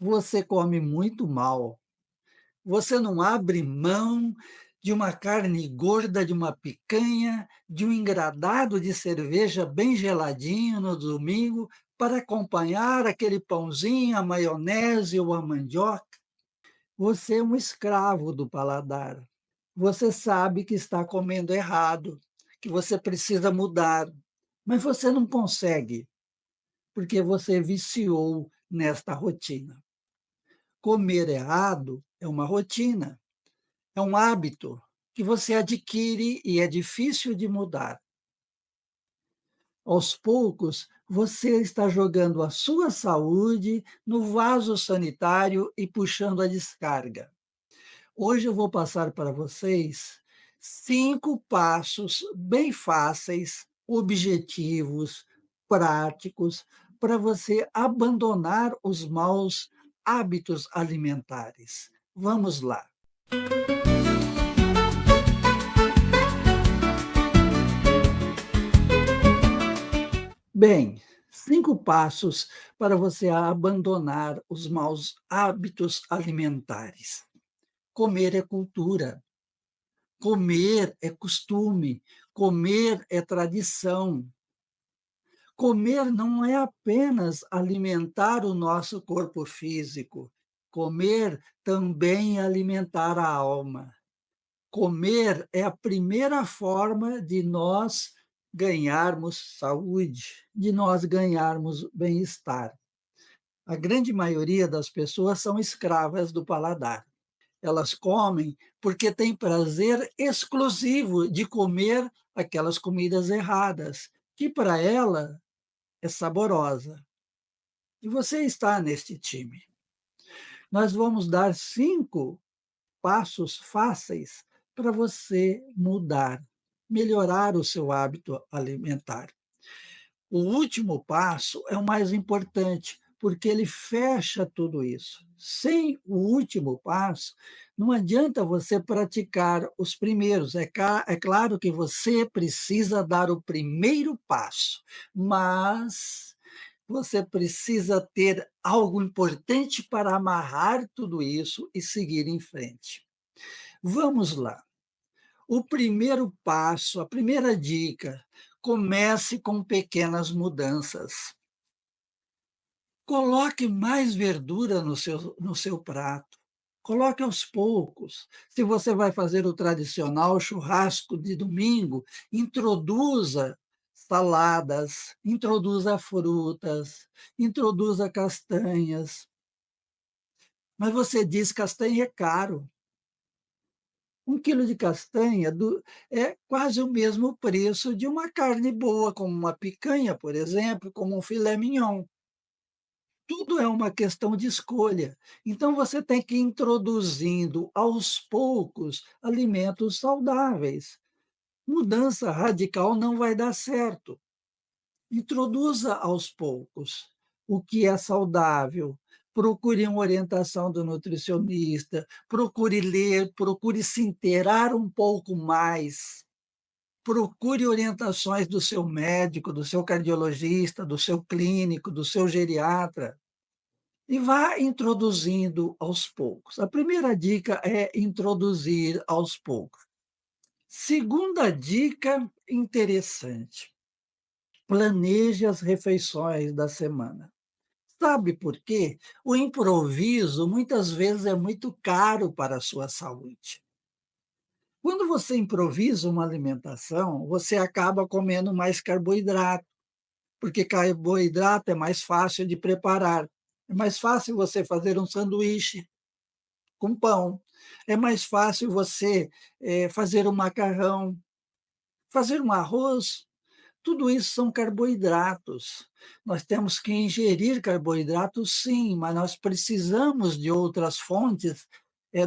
Você come muito mal. Você não abre mão de uma carne gorda, de uma picanha, de um engradado de cerveja bem geladinho no domingo, para acompanhar aquele pãozinho, a maionese ou a mandioca. Você é um escravo do paladar. Você sabe que está comendo errado, que você precisa mudar, mas você não consegue, porque você viciou nesta rotina. Comer errado é uma rotina, é um hábito que você adquire e é difícil de mudar. Aos poucos, você está jogando a sua saúde no vaso sanitário e puxando a descarga. Hoje eu vou passar para vocês 5 passos bem fáceis, objetivos, práticos, para você abandonar os maus hábitos alimentares. Vamos lá. Bem, 5 passos para você abandonar os maus hábitos alimentares. Comer é cultura, comer é costume, comer é tradição. Comer não é apenas alimentar o nosso corpo físico, comer também é alimentar a alma. Comer é a primeira forma de nós ganharmos saúde, de nós ganharmos bem-estar. A grande maioria das pessoas são escravas do paladar. Elas comem porque têm prazer exclusivo de comer aquelas comidas erradas, que para ela é saborosa. E você está neste time. Nós vamos dar 5 passos fáceis para você mudar, melhorar o seu hábito alimentar. O último passo é o mais importante, porque ele fecha tudo isso. Sem o último passo, não adianta você praticar os primeiros. É claro que você precisa dar o primeiro passo, mas você precisa ter algo importante para amarrar tudo isso e seguir em frente. Vamos lá. O primeiro passo, a primeira dica: comece com pequenas mudanças. Coloque mais verdura no seu prato. Coloque aos poucos. Se você vai fazer o tradicional churrasco de domingo, introduza saladas, introduza frutas, introduza castanhas. Mas você diz: castanha é caro. 1 quilo de castanha é quase o mesmo preço de uma carne boa, como uma picanha, por exemplo, como um filé mignon. Tudo é uma questão de escolha. Então você tem que ir introduzindo aos poucos alimentos saudáveis. Mudança radical não vai dar certo. Introduza aos poucos o que é saudável. Procure uma orientação do nutricionista, procure ler, procure se inteirar um pouco mais. Procure orientações do seu médico, do seu cardiologista, do seu clínico, do seu geriatra. E vá introduzindo aos poucos. A primeira dica é introduzir aos poucos. Segunda dica interessante: planeje as refeições da semana. Sabe por quê? O improviso muitas vezes é muito caro para a sua saúde. Quando você improvisa uma alimentação, você acaba comendo mais carboidrato, porque carboidrato é mais fácil de preparar. É mais fácil você fazer um sanduíche com pão. É mais fácil você, fazer um macarrão, fazer um arroz. Tudo isso são carboidratos. Nós temos que ingerir carboidratos, sim, mas nós precisamos de outras fontes,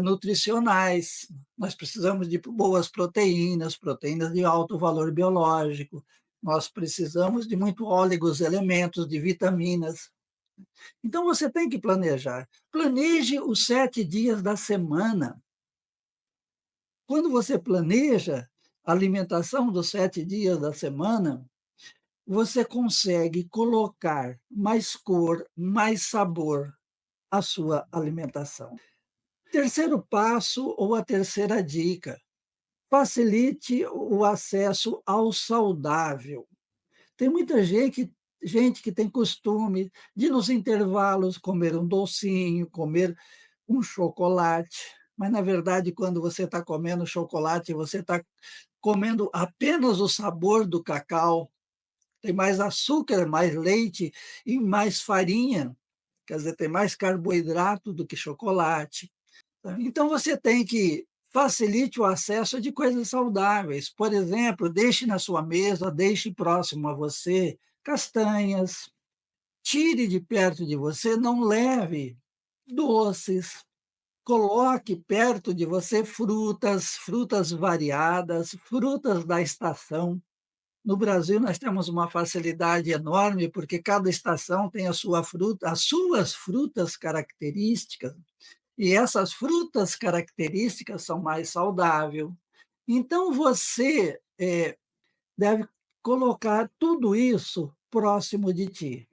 nutricionais. Nós precisamos de boas proteínas, proteínas de alto valor biológico. Nós precisamos de muito óleos, elementos, de vitaminas. Então você tem que planejar. Planeje os 7 dias da semana. Quando você planeja a alimentação dos 7 dias da semana, você consegue colocar mais cor, mais sabor a sua alimentação. Terceiro passo ou a terceira dica: facilite o acesso ao saudável. Tem muita gente que tem costume de, nos intervalos, comer um docinho, comer um chocolate, mas, na verdade, quando você está comendo chocolate, você está comendo apenas o sabor do cacau. Tem mais açúcar, mais leite e mais farinha, quer dizer, tem mais carboidrato do que chocolate. Tá? Então você tem que facilite o acesso de coisas saudáveis. Por exemplo, deixe na sua mesa, deixe próximo a você castanhas, tire de perto de você, não leve doces, coloque perto de você frutas, frutas variadas, frutas da estação. No Brasil, nós temos uma facilidade enorme, porque cada estação tem a sua fruta, as suas frutas características, e essas frutas características são mais saudáveis. Então, você deve colocar tudo isso próximo de ti.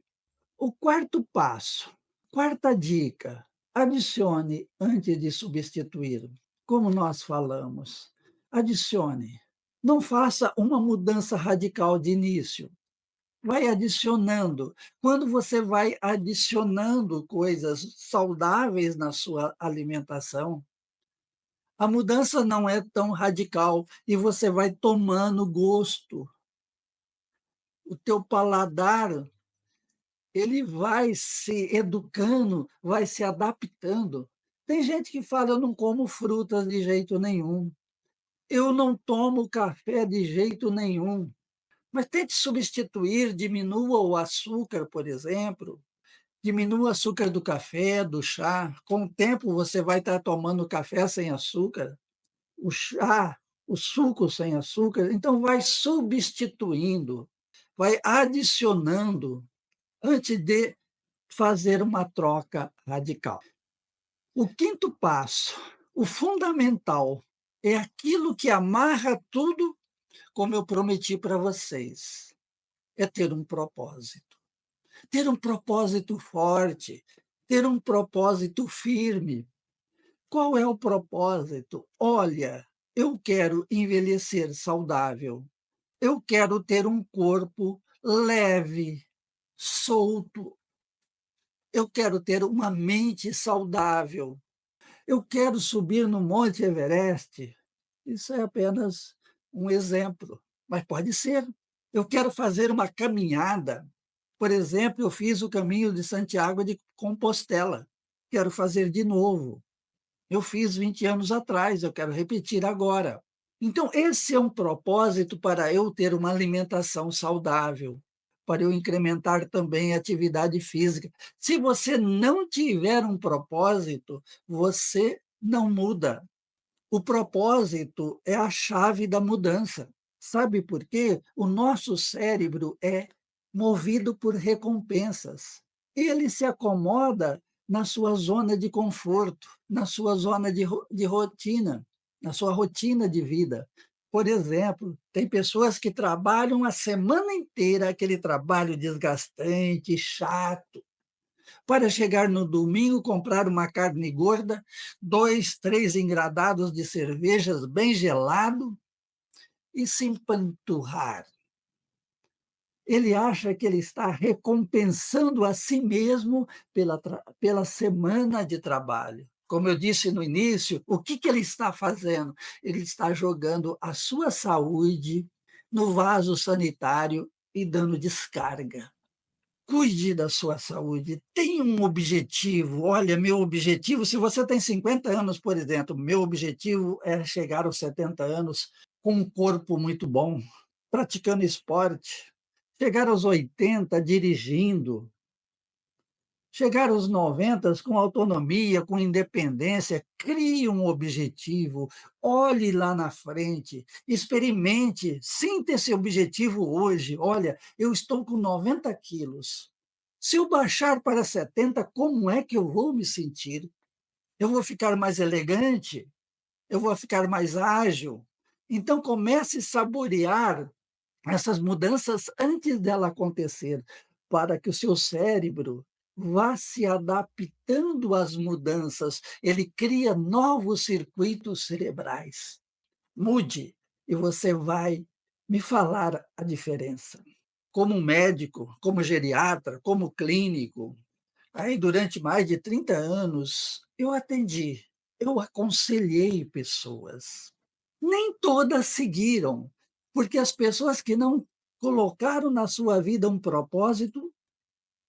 O quarto passo, quarta dica: adicione antes de substituir. Como nós falamos, adicione. Não faça uma mudança radical de início. Vai adicionando. Quando você vai adicionando coisas saudáveis na sua alimentação, a mudança não é tão radical e você vai tomando gosto. O teu paladar, ele vai se educando, vai se adaptando. Tem gente que fala: "Eu não como frutas de jeito nenhum. Eu não tomo café de jeito nenhum". Mas tente substituir, diminua o açúcar, por exemplo, diminua o açúcar do café, do chá. Com o tempo, você vai estar tomando café sem açúcar, o chá, o suco sem açúcar. Então, vai substituindo, vai adicionando, antes de fazer uma troca radical. O quinto passo, o fundamental, é aquilo que amarra tudo, como eu prometi para vocês, é ter um propósito. Ter um propósito forte, ter um propósito firme. Qual é o propósito? Olha, eu quero envelhecer saudável, eu quero ter um corpo leve, solto, eu quero ter uma mente saudável, eu quero subir no Monte Everest. Isso é apenas um exemplo, mas pode ser. Eu quero fazer uma caminhada. Por exemplo, eu fiz o caminho de Santiago de Compostela. Quero fazer de novo. Eu fiz 20 anos atrás, eu quero repetir agora. Então, esse é um propósito para eu ter uma alimentação saudável, para eu incrementar também a atividade física. Se você não tiver um propósito, você não muda. O propósito é a chave da mudança. Sabe por quê? O nosso cérebro é movido por recompensas. Ele se acomoda na sua zona de conforto, na sua zona de rotina, na sua rotina de vida. Por exemplo, tem pessoas que trabalham a semana inteira, aquele trabalho desgastante, chato, para chegar no domingo, comprar uma carne gorda, 2, 3 engradados de cervejas bem gelado e se empanturrar. Ele acha que ele está recompensando a si mesmo pela semana de trabalho. Como eu disse no início, o que ele está fazendo? Ele está jogando a sua saúde no vaso sanitário e dando descarga. Cuide da sua saúde, tenha um objetivo. Olha, meu objetivo, se você tem 50 anos, por exemplo, meu objetivo é chegar aos 70 anos com um corpo muito bom, praticando esporte, chegar aos 80 dirigindo, chegar aos 90 com autonomia, com independência. Crie um objetivo, olhe lá na frente, experimente, sinta esse objetivo hoje. Olha, eu estou com 90 quilos. Se eu baixar para 70, como é que eu vou me sentir? Eu vou ficar mais elegante? Eu vou ficar mais ágil? Então, comece a saborear essas mudanças antes dela acontecer, para que o seu cérebro vá se adaptando às mudanças, ele cria novos circuitos cerebrais. Mude e você vai me falar a diferença. Como médico, como geriatra, como clínico, aí durante mais de 30 anos eu atendi, eu aconselhei pessoas. Nem todas seguiram, porque as pessoas que não colocaram na sua vida um propósito,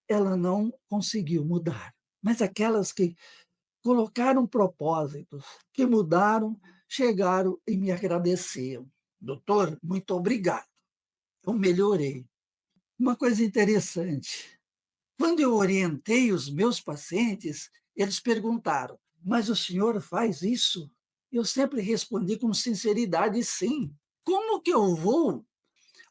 ela não conseguiu mudar. Mas aquelas que colocaram propósitos, que mudaram, chegaram e me agradeceram. Doutor, muito obrigado, eu melhorei. Uma coisa interessante, quando eu orientei os meus pacientes, eles perguntaram: "Mas o senhor faz isso?" Eu sempre respondi com sinceridade: "Sim. Como que eu vou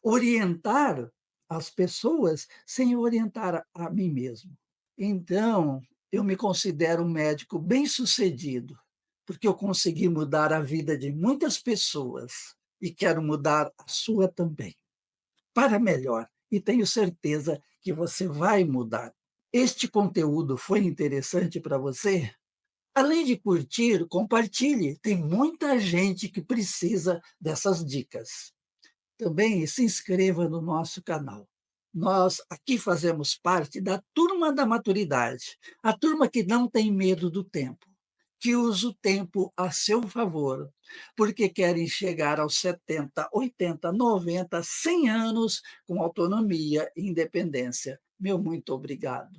orientar as pessoas sem orientar a mim mesmo?" Então, eu me considero um médico bem-sucedido, porque eu consegui mudar a vida de muitas pessoas e quero mudar a sua também, para melhor, e tenho certeza que você vai mudar. Este conteúdo foi interessante para você? Além de curtir, compartilhe, tem muita gente que precisa dessas dicas. Também se inscreva no nosso canal. Nós aqui fazemos parte da turma da maturidade, a turma que não tem medo do tempo, que usa o tempo a seu favor, porque querem chegar aos 70, 80, 90, 100 anos com autonomia e independência. Meu muito obrigado.